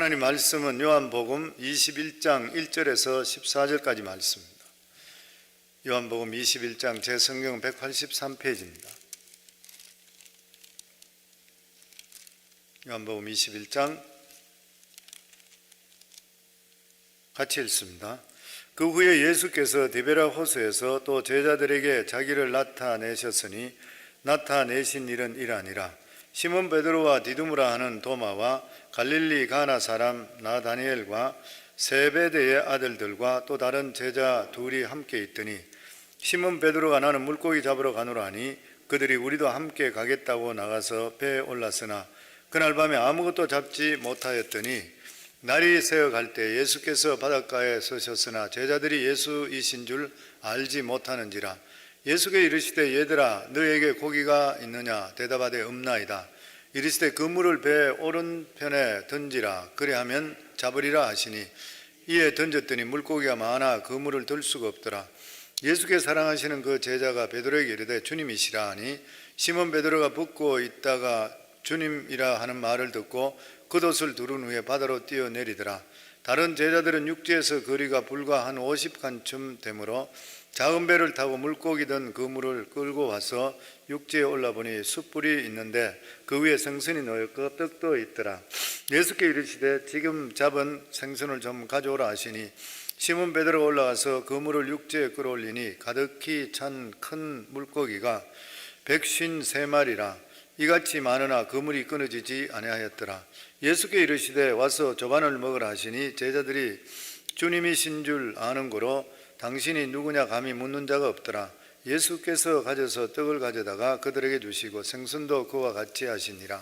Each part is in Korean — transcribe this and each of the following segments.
하나님 말씀은 요한복음 21장 1절에서 14절까지 말씀입니다. 요한복음 21장 제 성경 183페이지입니다. 요한복음 21장 같이 읽습니다. 그 후에 예수께서 디베라 호수에서 또 제자들에게 자기를 나타내셨으니 나타내신 일은 이러하니라. 시몬 베드로와 디두무라 하는 도마와 갈릴리 가나 사람 나다니엘과 세베대의 아들들과 또 다른 제자 둘이 함께 있더니 시몬 베드로가 나는 물고기 잡으러 가노라 하니 그들이 우리도 함께 가겠다고 나가서 배에 올랐으나 그날 밤에 아무것도 잡지 못하였더니 날이 새어갈 때 예수께서 바닷가에 서셨으나 제자들이 예수이신 줄 알지 못하는지라. 예수께 이르시되 얘들아 너에게 고기가 있느냐 대답하되 없나이다. 이르시되 그물을 배 오른편에 던지라 그리하면 잡으리라 하시니 이에 던졌더니 물고기가 많아 그물을 들 수가 없더라. 예수께 사랑하시는 그 제자가 베드로에게 이르되 주님이시라 하니 시몬 베드로가 붙고 있다가 주님이라 하는 말을 듣고 겉옷을 두른 후에 바다로 뛰어내리더라. 다른 제자들은 육지에서 거리가 불과 한 50칸쯤 되므로 작은 배를 타고 물고기 든 그물을 끌고 와서 육지에 올라보니 숯불이 있는데 그 위에 생선이 놓였고 떡도 있더라. 예수께 이르시되 지금 잡은 생선을 좀 가져오라 하시니 시몬 베드로가 올라가서 그물을 육지에 끌어올리니 가득히 찬 큰 물고기가 153마리라. 이같이 많으나 그물이 끊어지지 아니하였더라. 예수께 이르시되 와서 조반을 먹으라 하시니 제자들이 주님이신 줄 아는 고로 당신이 누구냐 감히 묻는 자가 없더라. 예수께서 가져서 떡을 가져다가 그들에게 주시고 생선도 그와 같이 하시니라.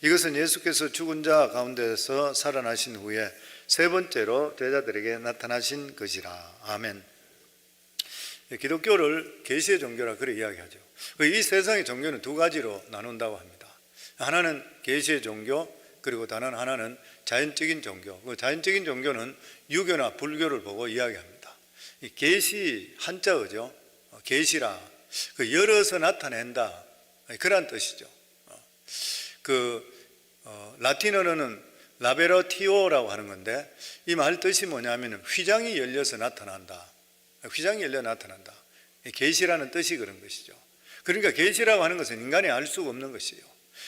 이것은 예수께서 죽은 자 가운데서 살아나신 후에 세 번째로 제자들에게 나타나신 것이라. 아멘. 기독교를 계시의 종교라 그렇게 이야기하죠. 이 세상의 종교는 두 가지로 나눈다고 합니다. 하나는 계시의 종교, 그리고 다른 하나는 자연적인 종교. 그 자연적인 종교는 유교나 불교를 보고 이야기합니다. 계시 한자어죠. 계시라 열어서 나타낸다 그런 뜻이죠. 라틴어로는 라베러티오라고 하는 건데 이 말 뜻이 뭐냐면 휘장이 열려서 나타난다. 휘장이 열려 나타난다. 계시라는 뜻이 그런 것이죠. 그러니까 계시라고 하는 것은 인간이 알 수가 없는 것이에요.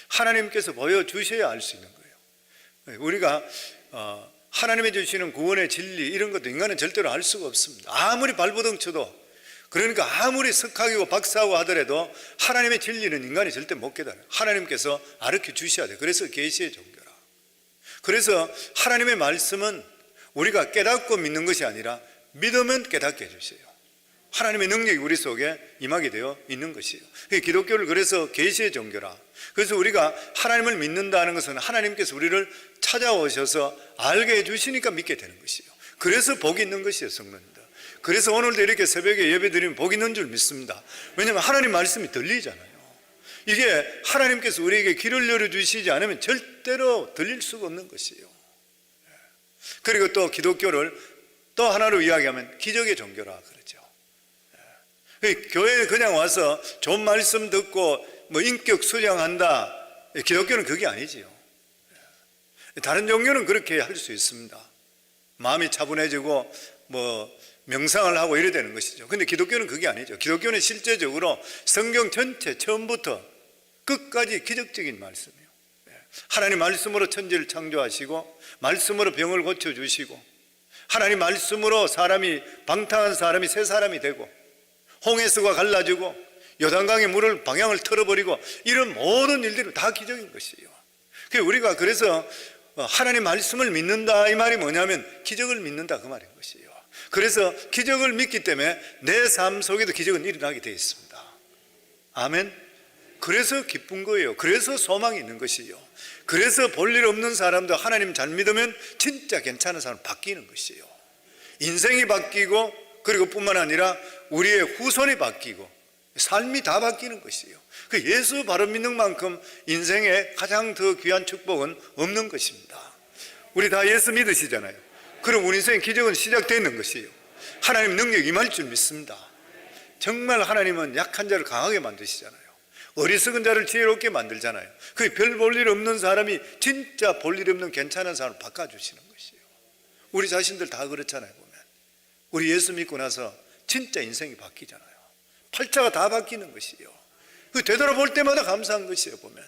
하나님께서 보여주셔야 알 수 있는 거예요. 우리가 하나님이 주시는 구원의 진리 이런 것도 인간은 절대로 알 수가 없습니다. 아무리 발버둥 쳐도, 그러니까 아무리 석학이고 박사하고 하더라도 하나님의 진리는 인간이 절대 못 깨달아요. 하나님께서 가르쳐 주셔야 돼요. 그래서 계시의 종교라. 그래서 하나님의 말씀은 우리가 깨닫고 믿는 것이 아니라 믿으면 깨닫게 해주세요. 하나님의 능력이 우리 속에 임하게 되어 있는 것이에요. 기독교를 그래서 계시의 종교라. 그래서 우리가 하나님을 믿는다는 것은 하나님께서 우리를 찾아오셔서 알게 해주시니까 믿게 되는 것이에요. 그래서 복이 있는 것이에요, 성도님들. 그래서 오늘도 이렇게 새벽에 예배 드리면 복이 있는 줄 믿습니다. 왜냐하면 하나님 말씀이 들리잖아요. 이게 하나님께서 우리에게 길을 열어주시지 않으면 절대로 들릴 수가 없는 것이에요. 그리고 또 기독교를 또 하나로 이야기하면 기적의 종교라 그러죠. 교회에 그냥 와서 좋은 말씀 듣고 인격 수양한다. 기독교는 그게 아니지요. 다른 종교는 그렇게 할 수 있습니다. 마음이 차분해지고 명상을 하고 이래야 되는 것이죠. 근데 기독교는 그게 아니죠. 기독교는 실제적으로 성경 전체 처음부터 끝까지 기적적인 말씀이에요. 하나님 말씀으로 천지를 창조하시고 말씀으로 병을 고쳐주시고 하나님 말씀으로 방탕한 사람이 새 사람이 되고 홍해수가 갈라지고 요단강의 물을 방향을 틀어버리고 이런 모든 일들이 다 기적인 것이에요. 우리가 그래서 하나님 말씀을 믿는다 이 말이 뭐냐면 기적을 믿는다 그 말인 것이에요. 그래서 기적을 믿기 때문에 내 삶 속에도 기적은 일어나게 되어 있습니다. 아멘. 그래서 기쁜 거예요. 그래서 소망이 있는 것이에요. 그래서 볼일 없는 사람도 하나님 잘 믿으면 진짜 괜찮은 사람 바뀌는 것이에요. 인생이 바뀌고 그리고 뿐만 아니라 우리의 후손이 바뀌고 삶이 다 바뀌는 것이에요. 예수 바로 믿는 만큼 인생에 가장 더 귀한 축복은 없는 것입니다. 우리 다 예수 믿으시잖아요. 그럼 우리 인생의 기적은 시작되는 것이에요. 하나님 능력이 임할 줄 믿습니다. 정말 하나님은 약한 자를 강하게 만드시잖아요. 어리석은 자를 지혜롭게 만들잖아요. 그 별 볼 일 없는 사람이 진짜 볼 일 없는 괜찮은 사람을 바꿔주시는 것이에요. 우리 자신들 다 그렇잖아요. 보면 우리 예수 믿고 나서 진짜 인생이 바뀌잖아요. 팔자가 다 바뀌는 것이에요. 그 되돌아볼 때마다 감사한 것이에요. 보면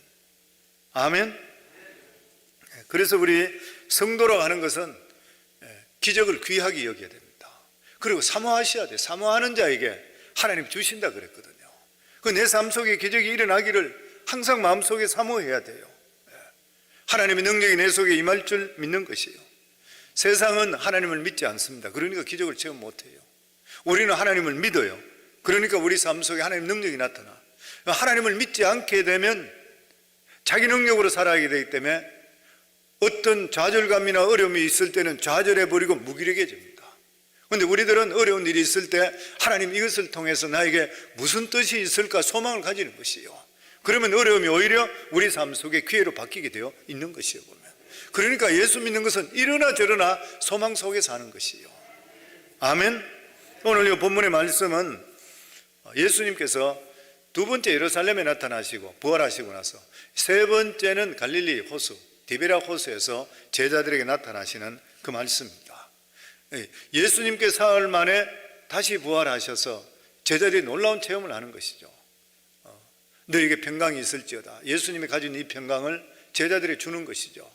아멘. 그래서 우리 성도라고 하는 것은 기적을 귀하게 여겨야 됩니다. 그리고 사모하셔야 돼요. 사모하는 자에게 하나님 주신다 그랬거든요. 그 내 삶 속에 기적이 일어나기를 항상 마음속에 사모해야 돼요. 하나님의 능력이 내 속에 임할 줄 믿는 것이에요. 세상은 하나님을 믿지 않습니다. 그러니까 기적을 체험 못해요. 우리는 하나님을 믿어요. 그러니까 우리 삶 속에 하나님의 능력이 나타나. 하나님을 믿지 않게 되면 자기 능력으로 살아가게 되기 때문에 어떤 좌절감이나 어려움이 있을 때는 좌절해버리고 무기력해집니다. 그런데 우리들은 어려운 일이 있을 때 하나님 이것을 통해서 나에게 무슨 뜻이 있을까 소망을 가지는 것이에요. 그러면 어려움이 오히려 우리 삶 속에 기회로 바뀌게 되어 있는 것이에요. 보면 그러니까 예수 믿는 것은 이러나 저러나 소망 속에 사는 것이에요. 아멘. 오늘 이 본문의 말씀은 예수님께서 두 번째 예루살렘에 나타나시고 부활하시고 나서 세 번째는 갈릴리 호수 디베랴 호수에서 제자들에게 나타나시는 그 말씀입니다. 예수님께 사흘 만에 다시 부활하셔서 제자들이 놀라운 체험을 하는 것이죠. 너에게 평강이 있을지어다. 예수님이 가진 이 평강을 제자들이 주는 것이죠.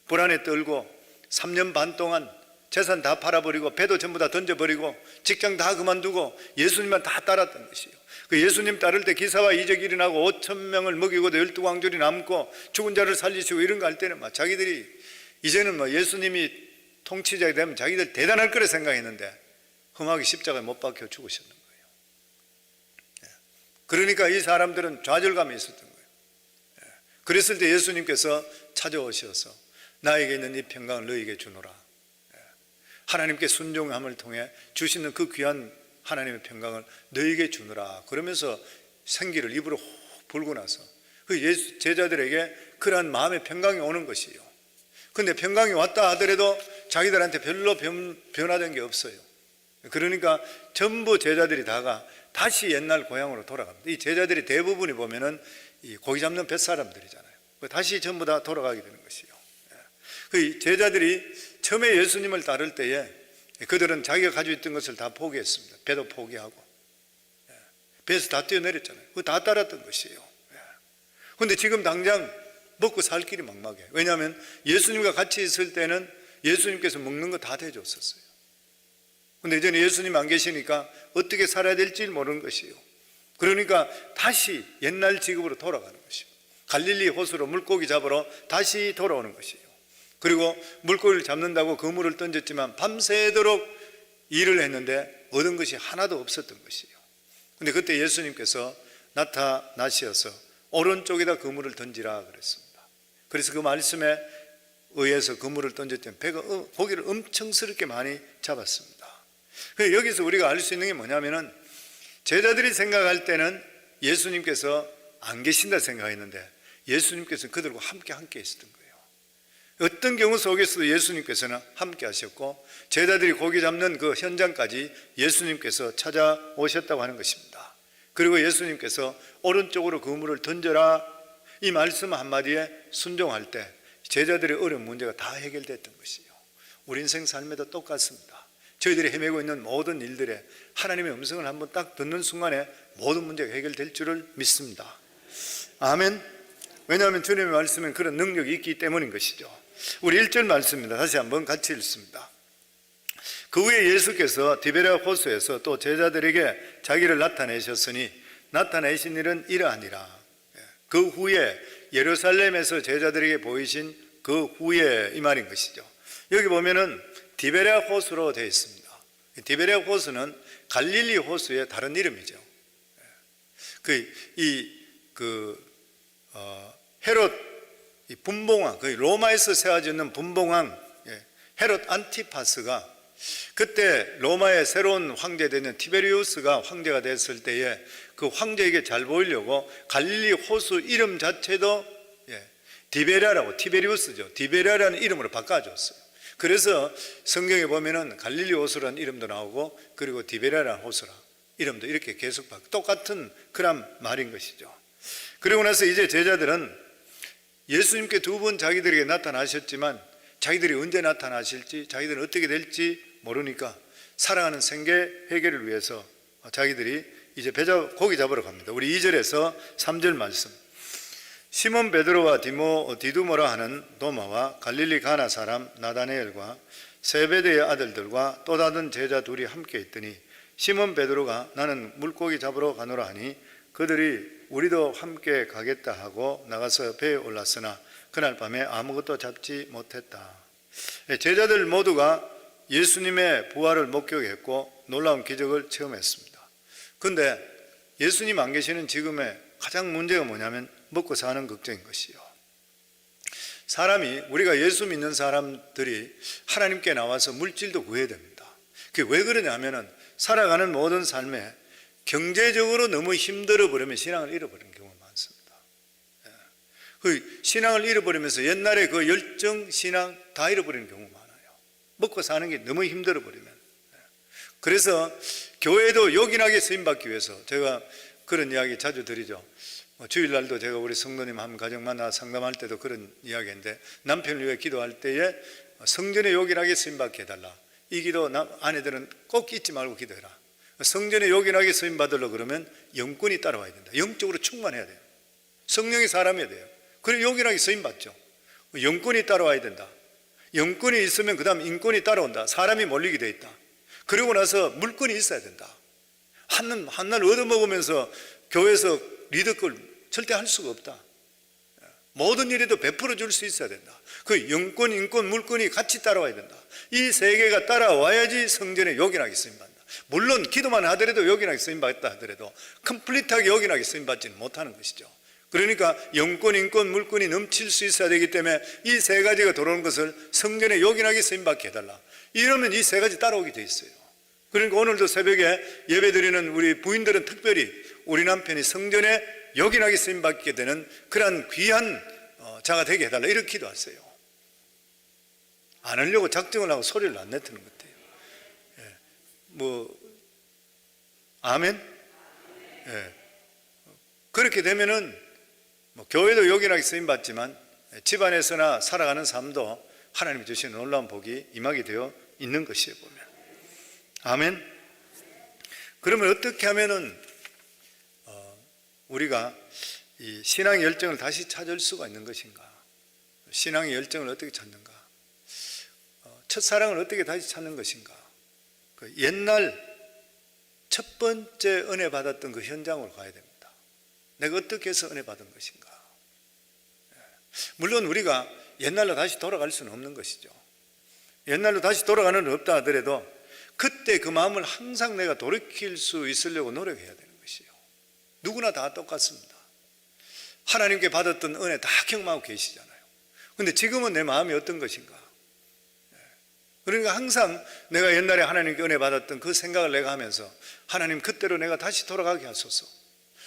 불안에 떨고 3년 반 동안 재산 다 팔아버리고 배도 전부 다 던져버리고 직장 다 그만두고 예수님만 다 따랐던 것이에요. 그 예수님 따를 때 기사와 이적이 일어나고 5,000명을 먹이고 12광줄이 남고 죽은 자를 살리시고 이런 거 할 때는 막 자기들이 이제는 예수님이 통치자가 되면 자기들 대단할 거라 생각했는데 험하게 십자가에 못 박혀 죽으셨는 거예요. 그러니까 이 사람들은 좌절감이 있었던 거예요. 그랬을 때 예수님께서 찾아오셔서 나에게 있는 이 평강을 너에게 주노라. 하나님께 순종함을 통해 주시는 그 귀한 하나님의 평강을 너에게 주노라. 그러면서 생기를 입으로 훅 불고 나서 그 제자들에게 그러한 마음의 평강이 오는 것이에요. 근데 평강이 왔다 하더라도 자기들한테 별로 변화된 게 없어요. 그러니까 전부 제자들이 다가 다시 옛날 고향으로 돌아갑니다. 이 제자들이 대부분이 보면은 이 고기 잡는 뱃사람들이잖아요. 다시 전부 다 돌아가게 되는 것이에요. 그 제자들이 처음에 예수님을 따를 때에 그들은 자기가 가지고 있던 것을 다 포기했습니다. 배도 포기하고 배에서 다 뛰어내렸잖아요. 그거 다 따랐던 것이에요. 그런데 지금 당장 먹고 살 길이 막막해요. 왜냐하면 예수님과 같이 있을 때는 예수님께서 먹는 거 다 대줬었어요. 그런데 이제는 예수님 안 계시니까 어떻게 살아야 될지 모르는 것이에요. 그러니까 다시 옛날 직업으로 돌아가는 것이에요. 갈릴리 호수로 물고기 잡으러 다시 돌아오는 것이에요. 그리고 물고기를 잡는다고 그물을 던졌지만 밤새도록 일을 했는데 얻은 것이 하나도 없었던 것이에요. 그런데 그때 예수님께서 나타나셔서 오른쪽에다 그물을 던지라 그랬습니다. 그래서 그 말씀에 의해서 그물을 던졌더니 배가 고기를 엄청스럽게 많이 잡았습니다. 여기서 우리가 알 수 있는 게 뭐냐면은 제자들이 생각할 때는 예수님께서 안 계신다 생각했는데 예수님께서는 그들과 함께 있었던 거예요. 어떤 경우 속에서도 예수님께서는 함께 하셨고 제자들이 고기 잡는 그 현장까지 예수님께서 찾아오셨다고 하는 것입니다. 그리고 예수님께서 오른쪽으로 그물을 던져라 이 말씀 한마디에 순종할 때 제자들의 어려운 문제가 다 해결됐던 것이에요. 우리 인생 삶에도 똑같습니다. 저희들이 헤매고 있는 모든 일들에 하나님의 음성을 한번 딱 듣는 순간에 모든 문제가 해결될 줄을 믿습니다. 아멘. 왜냐하면 주님의 말씀엔 그런 능력이 있기 때문인 것이죠. 우리 1절 말씀입니다. 다시 한번 같이 읽습니다. 그 후에 예수께서 디베랴 호수에서 또 제자들에게 자기를 나타내셨으니 나타내신 일은 이러하니라. 그 후에 예루살렘에서 제자들에게 보이신 그 후에 이 말인 것이죠. 여기 보면은 디베랴 호수로 되어 있습니다. 디베랴 호수는 갈릴리 호수의 다른 이름이죠. 헤롯 분봉왕, 로마에서 세워지는 분봉왕 헤롯 안티파스가 그때 로마의 새로운 황제 되는 티베리우스가 황제가 됐을 때에 그 황제에게 잘 보이려고 갈릴리 호수 이름 자체도 디베랴라고 티베리우스죠. 디베랴라는 이름으로 바꿔줬어요. 그래서 성경에 보면은 갈릴리 호수라는 이름도 나오고 그리고 디베랴라는 호수라 이름도 이렇게 계속 바뀌고 똑같은 그런 말인 것이죠. 그리고 나서 이제 제자들은 예수님께 두 번 자기들에게 나타나셨지만 자기들이 언제 나타나실지, 자기들은 어떻게 될지 모르니까 살아가는 생계 해결을 위해서 자기들이 이제 고기 잡으러 갑니다. 우리 2절에서 3절 말씀. 시몬 베드로와 디두모라 하는 도마와 갈릴리 가나 사람 나다네엘과 세베대의 아들들과 또 다른 제자 둘이 함께 있더니 시몬 베드로가 나는 물고기 잡으러 가노라 하니 그들이 우리도 함께 가겠다 하고 나가서 배에 올랐으나 그날 밤에 아무것도 잡지 못했다. 제자들 모두가 예수님의 부활을 목격했고 놀라운 기적을 체험했습니다. 그런데 예수님 안 계시는 지금의 가장 문제가 뭐냐면 먹고 사는 걱정인 것이요. 사람이, 우리가 예수 믿는 사람들이 하나님께 나와서 물질도 구해야 됩니다. 그게 왜 그러냐면은 살아가는 모든 삶에 경제적으로 너무 힘들어 버리면 신앙을 잃어버리는 경우가 많습니다. 그 신앙을 잃어버리면서 옛날에 그 열정, 신앙 다 잃어버리는 경우가 많아요. 먹고 사는 게 너무 힘들어 버리면. 그래서 교회도 요긴하게 쓰임받기 위해서 제가 그런 이야기 자주 드리죠. 주일날도 제가 우리 성도님 한 가정 만나 상담할 때도 그런 이야기인데, 남편을 위해 기도할 때에 성전에 요긴하게 쓰임받게 해달라. 이 기도 아내들은 꼭 잊지 말고 기도해라. 성전에 요긴하게 쓰임받으려고 그러면 영권이 따라와야 된다. 영적으로 충만해야 돼요. 성령의 사람이어야 돼요. 그리고 요긴하게 쓰임받죠. 영권이 따라와야 된다. 영권이 있으면 그 다음 인권이 따라온다. 사람이 몰리게 돼 있다. 그리고 나서 물건이 있어야 된다. 한날 얻어먹으면서 교회에서 리더걸 절대 할 수가 없다. 모든 일에도 베풀어 줄 수 있어야 된다. 그 영권, 인권, 물건이 같이 따라와야 된다. 이 세 개가 따라와야지 성전에 요긴하게 쓰임받는다. 물론 기도만 하더라도 요긴하게 쓰임받다 하더라도 컴플리트하게 요긴하게 쓰임받지는 못하는 것이죠. 그러니까 영권, 인권, 물건이 넘칠 수 있어야 되기 때문에 이 세 가지가 들어오는 것을 성전에 요긴하게 쓰임받게 해달라. 이러면 이 세 가지 따라오게 돼 있어요. 그러니까 오늘도 새벽에 예배드리는 우리 부인들은 특별히 우리 남편이 성전에 요긴하게 쓰임받게 되는 그러한 귀한 자가 되게 해달라 이렇게 기도하세요. 안 하려고 작정을 하고 소리를 안 내트는 것 같아요. 아멘? 그렇게 되면은 교회도 요긴하게 쓰임받지만 집안에서나 살아가는 삶도 하나님이 주시는 놀라운 복이 임하게 되어 있는 것이에요, 보면. 아멘? 그러면 어떻게 하면은 우리가 이 신앙의 열정을 다시 찾을 수가 있는 것인가? 신앙의 열정을 어떻게 찾는가? 첫사랑을 어떻게 다시 찾는 것인가? 그 옛날 첫 번째 은혜 받았던 그 현장으로 가야 됩니다. 내가 어떻게 해서 은혜 받은 것인가? 물론 우리가 옛날로 다시 돌아갈 수는 없는 것이죠. 옛날로 다시 돌아가는 건 없다 하더라도 그때 그 마음을 항상 내가 돌이킬 수 있으려고 노력해야 되는 것이에요. 누구나 다 똑같습니다. 하나님께 받았던 은혜 다 경험하고 계시잖아요. 그런데 지금은 내 마음이 어떤 것인가? 그러니까 항상 내가 옛날에 하나님께 은혜 받았던 그 생각을 내가 하면서 하나님 그때로 내가 다시 돌아가게 하소서.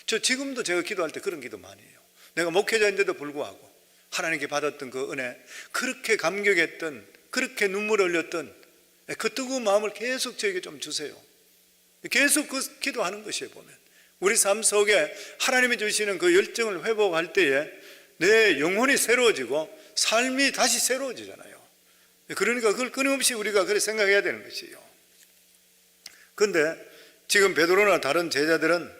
저 지금도 제가 기도할 때 그런 기도 많이 해요. 내가 목회자인데도 불구하고 하나님께 받았던 그 은혜, 그렇게 감격했던, 그렇게 눈물 흘렸던 그 뜨거운 마음을 계속 저에게 좀 주세요. 계속 그 기도하는 것이에요, 보면. 우리 삶 속에 하나님이 주시는 그 열정을 회복할 때에 내 영혼이 새로워지고 삶이 다시 새로워지잖아요. 그러니까 그걸 끊임없이 우리가 그렇게 생각해야 되는 것이에요. 그런데 지금 베드로나 다른 제자들은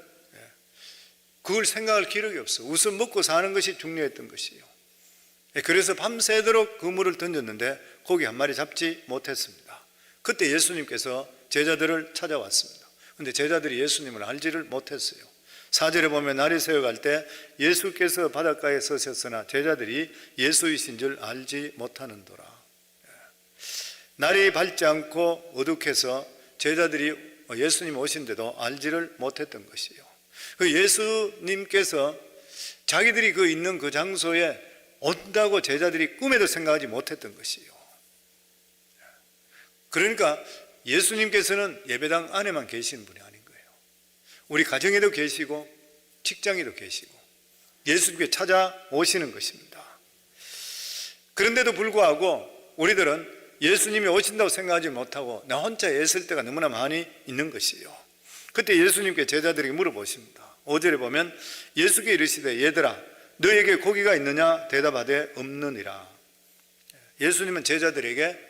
그걸 생각할 기력이 없어. 우선 먹고 사는 것이 중요했던 것이에요. 그래서 밤새도록 그물을 던졌는데 고기 한 마리 잡지 못했습니다. 그때 예수님께서 제자들을 찾아왔습니다. 그런데 제자들이 예수님을 알지를 못했어요. 4절에 보면 날이 새어갈 때 예수께서 바닷가에 서셨으나 제자들이 예수이신 줄 알지 못하는도라. 날이 밝지 않고 어둑해서 제자들이 예수님 오신데도 알지를 못했던 것이에요. 그 예수님께서 자기들이 그 있는 그 장소에 온다고 제자들이 꿈에도 생각하지 못했던 것이에요. 그러니까 예수님께서는 예배당 안에만 계시는 분이 아닌 거예요. 우리 가정에도 계시고 직장에도 계시고 예수님께 찾아오시는 것입니다. 그런데도 불구하고 우리들은 예수님이 오신다고 생각하지 못하고 나 혼자 애쓸 때가 너무나 많이 있는 것이에요. 그때 예수님께 제자들에게 물어보십니다. 5절에 보면 예수께 이르시되 얘들아 너에게 고기가 있느냐 대답하되 없느니라. 예수님은 제자들에게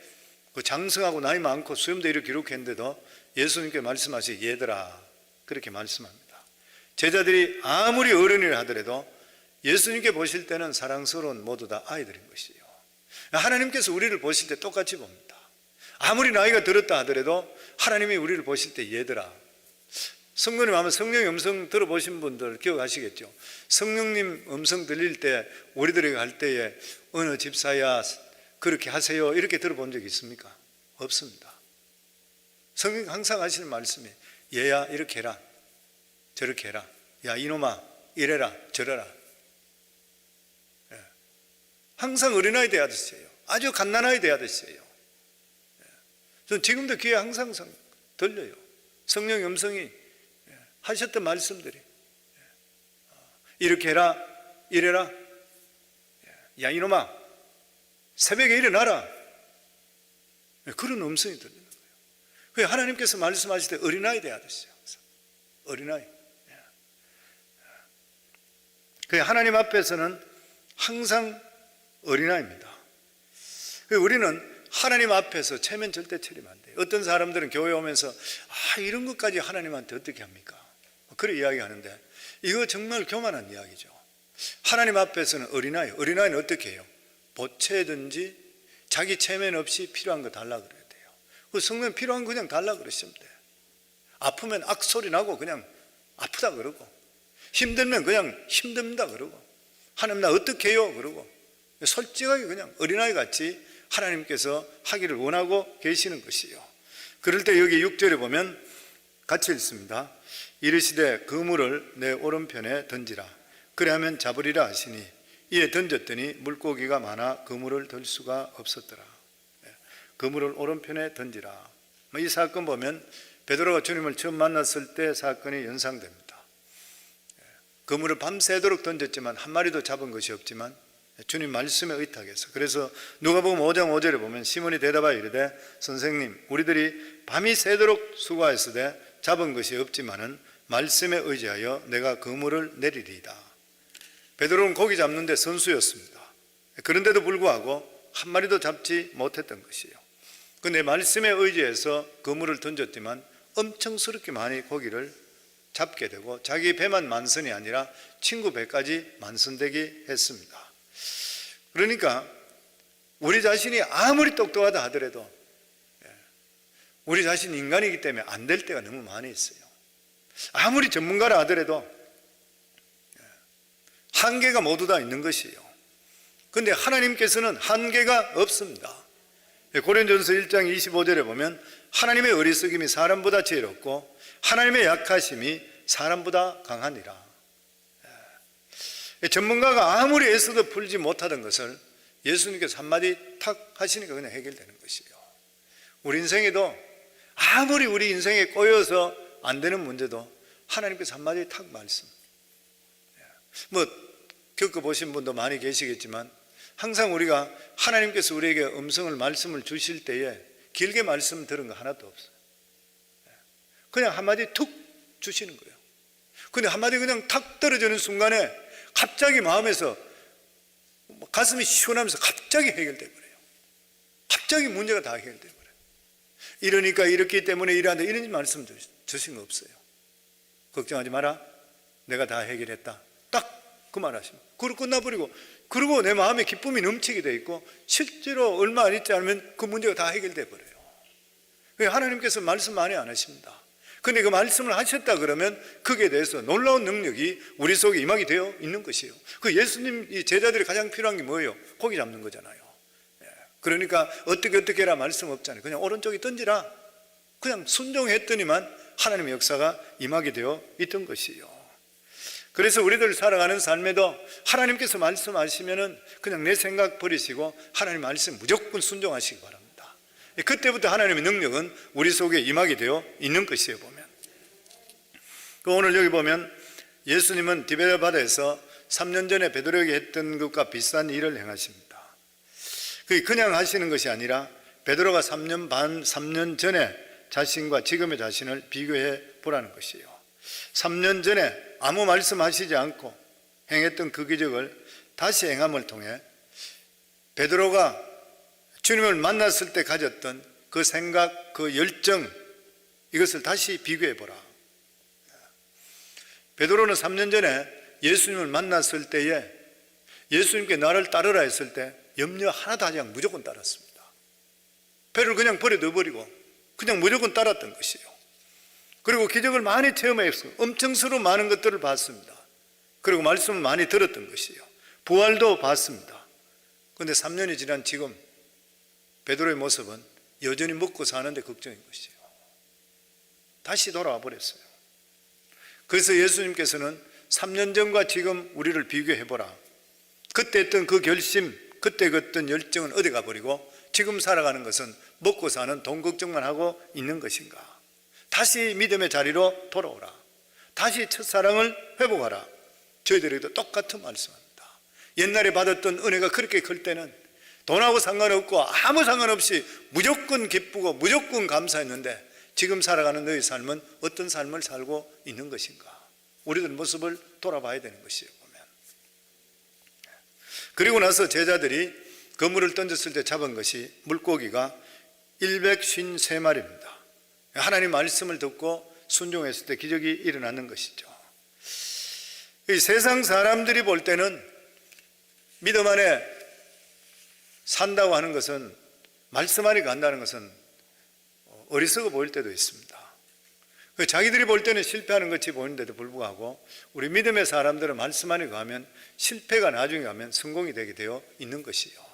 그 장성하고 나이 많고 수염대를 기록했는데도 예수님께 말씀하시 얘들아 그렇게 말씀합니다. 제자들이 아무리 어른이라 하더라도 예수님께 보실 때는 사랑스러운 모두 다 아이들인 것이에요. 하나님께서 우리를 보실 때 똑같이 봅니다. 아무리 나이가 들었다 하더라도 하나님이 우리를 보실 때 얘들아. 성도님 아마 성령의 음성 들어보신 분들 기억하시겠죠. 성령님 음성 들릴 때 우리들에게 할 때에 어느 집사야 그렇게 하세요 이렇게 들어본 적 있습니까? 없습니다. 성령 항상 하시는 말씀이 얘야 이렇게 해라 저렇게 해라 야 이놈아 이래라 저래라. 항상 어린아이 대하듯이에요. 아주 갓난아이 대하듯이에요. 저는 지금도 귀에 항상 들려요. 성령의 음성이 하셨던 말씀들이 이렇게 해라 이래라 야 이놈아 새벽에 일어나라 그런 음성이 들리는 거예요. 하나님께서 말씀하실 때 어린아이 대하듯이요. 어린아이. 하나님 앞에서는 항상 어린아이입니다. 우리는 하나님 앞에서 체면 절대 차리면 안 돼요. 어떤 사람들은 교회 오면서 이런 것까지 하나님한테 어떻게 합니까? 그래 이야기하는데 이거 정말 교만한 이야기죠. 하나님 앞에서는 어린아이. 어린아이는 어떻게 해요? 보채든지 자기 체면 없이 필요한 거 달라 그래야 돼요. 그 성령 필요한 거 그냥 달라 그러시면 돼요. 아프면 악소리 나고 그냥 아프다 그러고 힘들면 그냥 힘듭니다 그러고 하나님 나 어떻게 해요 그러고 솔직하게 그냥 어린아이 같이 하나님께서 하기를 원하고 계시는 것이요. 그럴 때 여기 6절에 보면 같이 읽습니다. 이르시되 그물을 내 오른편에 던지라 그리하면 잡으리라 하시니 이에 던졌더니 물고기가 많아 그물을 들 수가 없었더라. 그물을 오른편에 던지라. 이 사건 보면 베드로가 주님을 처음 만났을 때 사건이 연상됩니다. 그물을 밤새도록 던졌지만 한 마리도 잡은 것이 없지만 주님 말씀에 의탁해서 그래서 누가복음 5장 5절에 보면 시몬이 대답하여 이르되 선생님 우리들이 밤이 새도록 수고하였으되 잡은 것이 없지만은 말씀에 의지하여 내가 그물을 내리리이다. 베드로는 고기 잡는 데 선수였습니다. 그런데도 불구하고 한 마리도 잡지 못했던 것이에요. 그런데 말씀에 의지해서 그물을 던졌지만 엄청스럽게 많이 고기를 잡게 되고 자기 배만 만선이 아니라 친구 배까지 만선되게 했습니다. 그러니까 우리 자신이 아무리 똑똑하다 하더라도 우리 자신이 인간이기 때문에 안 될 때가 너무 많이 있어요. 아무리 전문가라 하더라도 한계가 모두 다 있는 것이에요. 그런데 하나님께서는 한계가 없습니다. 고린도전서 1장 25절에 보면 하나님의 어리석임이 사람보다 지혜롭고 하나님의 약하심이 사람보다 강하니라. 전문가가 아무리 애써도 풀지 못하던 것을 예수님께서 한마디 탁 하시니까 그냥 해결되는 것이에요. 우리 인생에도 아무리 우리 인생에 꼬여서 안 되는 문제도 하나님께서 한마디 탁 말씀. 겪어보신 분도 많이 계시겠지만 항상 우리가 하나님께서 우리에게 음성을 말씀을 주실 때에 길게 말씀 들은 거 하나도 없어요. 그냥 한마디 툭 주시는 거예요. 근데 한마디 그냥 탁 떨어지는 순간에 갑자기 마음에서 가슴이 시원하면서 갑자기 해결돼 버려요. 갑자기 문제가 다 해결돼 버려요. 이러니까 이렇기 때문에 이러한다 이런 말씀 주신 거 없어요. 걱정하지 마라. 내가 다 해결했다. 딱 그 말 하시면 그리고 끝나버리고 그리고 내 마음에 기쁨이 넘치게 돼 있고 실제로 얼마 안 있지 않으면 그 문제가 다 해결돼 버려요. 하나님께서 말씀 많이 안 하십니다. 근데 그 말씀을 하셨다 그러면 거기에 대해서 놀라운 능력이 우리 속에 임하게 되어 있는 것이에요. 그 예수님 이 제자들이 가장 필요한 게 뭐예요? 고기 잡는 거잖아요. 그러니까 어떻게 해라 말씀 없잖아요. 그냥 오른쪽에 던지라. 그냥 순종했더니만 하나님의 역사가 임하게 되어 있던 것이에요. 그래서 우리들 살아가는 삶에도 하나님께서 말씀하시면은 그냥 내 생각 버리시고 하나님 말씀 무조건 순종하시기 바랍니다. 그때부터 하나님의 능력은 우리 속에 임하게 되어 있는 것이에요. 보면 오늘 여기 보면 예수님은 디베랴 바다에서 3년 전에 베드로에게 했던 것과 비슷한 일을 행하십니다. 그냥 하시는 것이 아니라 베드로가 3년 전에 자신과 지금의 자신을 비교해 보라는 것이에요. 3년 전에 아무 말씀하시지 않고 행했던 그 기적을 다시 행함을 통해 베드로가 주님을 만났을 때 가졌던 그 생각, 그 열정, 이것을 다시 비교해 보라. 베드로는 3년 전에 예수님을 만났을 때에 예수님께 나를 따르라 했을 때 염려 하나도 하지 않고 무조건 따랐습니다. 배를 그냥 버려둬버리고 그냥 무조건 따랐던 것이에요. 그리고 기적을 많이 체험했어요. 엄청 수로 많은 것들을 봤습니다. 그리고 말씀을 많이 들었던 것이에요. 부활도 봤습니다. 그런데 3년이 지난 지금 베드로의 모습은 여전히 먹고 사는데 걱정인 것이에요. 다시 돌아와 버렸어요. 그래서 예수님께서는 3년 전과 지금 우리를 비교해보라. 그때 했던 그 결심, 그때 했던 열정은 어디 가버리고 지금 살아가는 것은 먹고 사는 돈 걱정만 하고 있는 것인가. 다시 믿음의 자리로 돌아오라. 다시 첫사랑을 회복하라. 저희들에게도 똑같은 말씀합니다. 옛날에 받았던 은혜가 그렇게 클 때는 돈하고 상관없고 아무 상관없이 무조건 기쁘고 무조건 감사했는데 지금 살아가는 너희 삶은 어떤 삶을 살고 있는 것인가. 우리들 모습을 돌아봐야 되는 것이에요. 보면. 그리고 나서 제자들이 그물을 던졌을 때 잡은 것이 물고기가 153마리입니다. 하나님 말씀을 듣고 순종했을 때 기적이 일어나는 것이죠. 이 세상 사람들이 볼 때는 믿음 안에 산다고 하는 것은, 말씀 안에 간다는 것은 어리석어 보일 때도 있습니다. 자기들이 볼 때는 실패하는 것이 보이는데도 불구하고 우리 믿음의 사람들은 말씀 안에 가면 실패가 나중에 가면 성공이 되게 되어 있는 것이에요.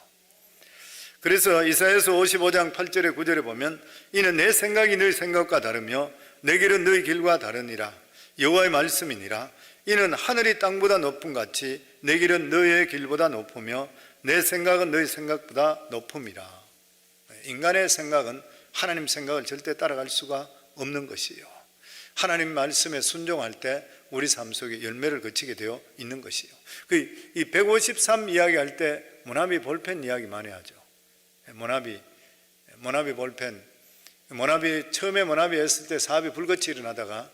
그래서 이사야서 55장 8절에 9절에 보면 이는 내 생각이 너희 생각과 다르며 내 길은 너희 길과 다르니라. 여호와의 말씀이니라. 이는 하늘이 땅보다 높음 같이 내 길은 너희의 길보다 높으며 내 생각은 너희 생각보다 높음이라. 인간의 생각은 하나님 생각을 절대 따라갈 수가 없는 것이에요. 하나님 말씀에 순종할 때 우리 삶 속에 열매를 거치게 되어 있는 것이에요. 이 153 이야기할 때 모나비 볼펜 이야기 많이 하죠. 모나비 볼펜, 처음에 모나비 했을 때 사업이 불같이 일어나다가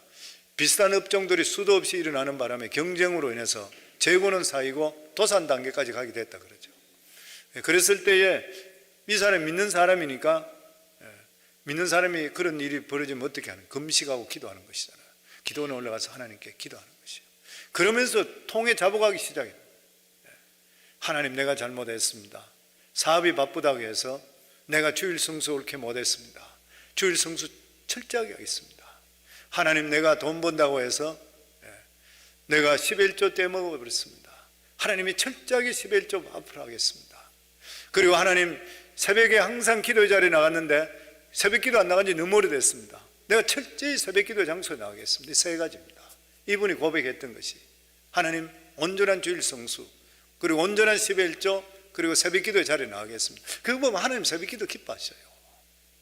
비슷한 업종들이 수도 없이 일어나는 바람에 경쟁으로 인해서 재고는 쌓이고 도산 단계까지 가게 됐다 그러죠. 그랬을 때에 이 사람이 믿는 사람이니까, 믿는 사람이 그런 일이 벌어지면 어떻게 하는? 금식하고 기도하는 것이잖아요. 기도원에 올라가서 하나님께 기도하는 것이에요. 그러면서 통에 잡아가기 시작해요. 하나님, 내가 잘못했습니다. 사업이 바쁘다고 해서 내가 주일 성수 옳게 못했습니다. 주일 성수 철저하게 하겠습니다. 하나님, 내가 돈 번다고 해서 내가 11조 떼먹어버렸습니다. 하나님이 철저하게 11조 앞으로 하겠습니다. 그리고 하나님, 새벽에 항상 기도 자리에 나갔는데 새벽 기도 안 나간 지 너무 오래됐습니다. 내가 철저히 새벽 기도 장소에 나가겠습니다. 세 가지입니다. 이분이 고백했던 것이 하나님, 온전한 주일 성수, 그리고 온전한 11조, 그리고 새벽 기도의 자리에 나가겠습니다. 그거 보면 하나님 새벽 기도 기뻐하셔요.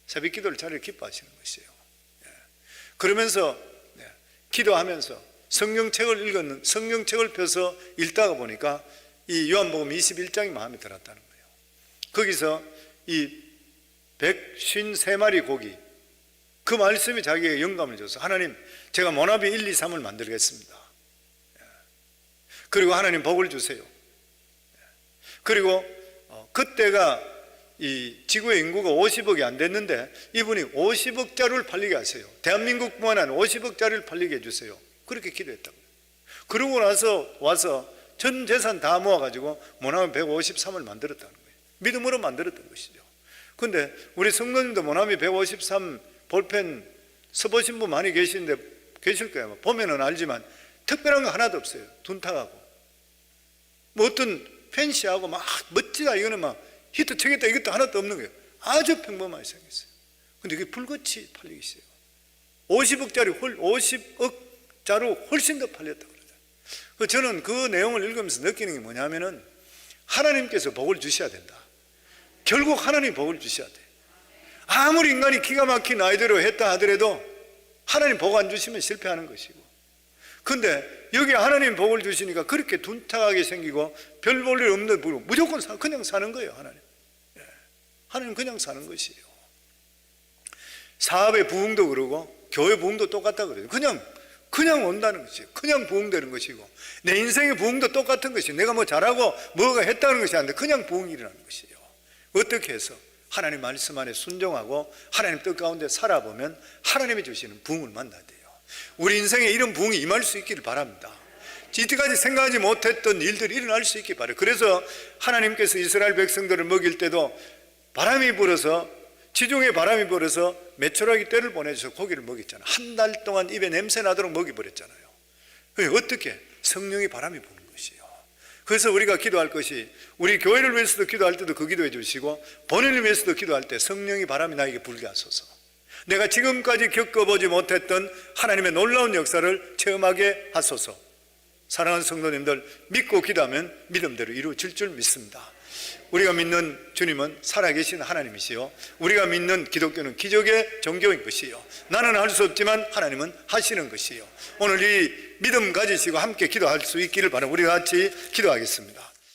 새벽 기도를 자리에 기뻐하시는 것이에요. 그러면서 기도하면서 성경책을 읽었는, 성경책을 펴서 읽다가 보니까 이 요한복음 21장이 마음에 들었다는 거예요. 거기서 이 153마리 고기, 그 말씀이 자기에게 영감을 줘서 하나님, 제가 모나비 1, 2, 3을 만들겠습니다. 그리고 하나님 복을 주세요. 그리고 그때가 이 지구의 인구가 50억이 안 됐는데 이분이 50억 자루를 팔리게 하세요. 대한민국뿐만 아니라 50억 자루를 팔리게 해주세요. 그렇게 기도했다고요. 그러고 나서 와서 전 재산 다 모아가지고 모나미 153을 만들었다는 거예요. 믿음으로 만들었던 것이죠. 그런데 우리 성도님도 모나미 153 볼펜 써보신 분 많이 계시는데 계실 거예요. 보면은 알지만 특별한 거 하나도 없어요. 둔탁하고 뭐 어떤 팬시하고 막 멋지다 이거는 막 히트 치겠다 이것도 하나도 없는 거예요. 아주 평범하게 생겼어요. 근데 이게 불같이 팔리기 시작해요. 50억짜리 50억짜리 훨씬 더 팔렸다고 그러죠. 저는 그 내용을 읽으면서 느끼는 게 뭐냐면은 하나님께서 복을 주셔야 된다. 결국 하나님 복을 주셔야 돼. 아무리 인간이 기가 막힌 아이디어로 했다 하더라도 하나님 복 안 주시면 실패하는 것이고, 근데 여기 하나님 복을 주시니까 그렇게 둔탁하게 생기고 별 볼 일 없는 부로 무조건 그냥 사는 거예요. 하나님. 하나님 그냥 사는 것이에요. 사업의 부흥도 그러고 교회 부흥도 똑같다 그래요. 그냥 그냥 온다는 것이에요. 그냥 부흥되는 것이고, 내 인생의 부흥도 똑같은 것이에요. 내가 뭐 잘하고 뭐가 했다는 것이 아닌데 그냥 부흥이 일어나는 것이에요. 어떻게 해서? 하나님 말씀 안에 순종하고 하나님 뜻 가운데 살아보면 하나님이 주시는 부흥을 만나야 돼요. 우리 인생에 이런 부흥이 임할 수 있기를 바랍니다. 이때까지 생각하지 못했던 일들이 일어날 수 있기 바라요. 그래서 하나님께서 이스라엘 백성들을 먹일 때도 바람이 불어서, 지중해 바람이 불어서 메추라기 떼를 보내줘서 고기를 먹였잖아요. 한 달 동안 입에 냄새 나도록 먹여버렸잖아요. 어떻게? 성령의 바람이 부는 것이에요. 그래서 우리가 기도할 것이, 우리 교회를 위해서도 기도할 때도 그 기도해 주시고, 본인을 위해서도 기도할 때 성령의 바람이 나에게 불게 하소서. 내가 지금까지 겪어보지 못했던 하나님의 놀라운 역사를 체험하게 하소서. 사랑하는 성도님들, 믿고 기도하면 믿음대로 이루어질 줄 믿습니다. 우리가 믿는 주님은 살아계신 하나님이시요, 우리가 믿는 기독교는 기적의 종교인 것이요, 나는 할 수 없지만 하나님은 하시는 것이요. 오늘 이 믿음 가지시고 함께 기도할 수 있기를 바랍니다. 우리 같이 기도하겠습니다.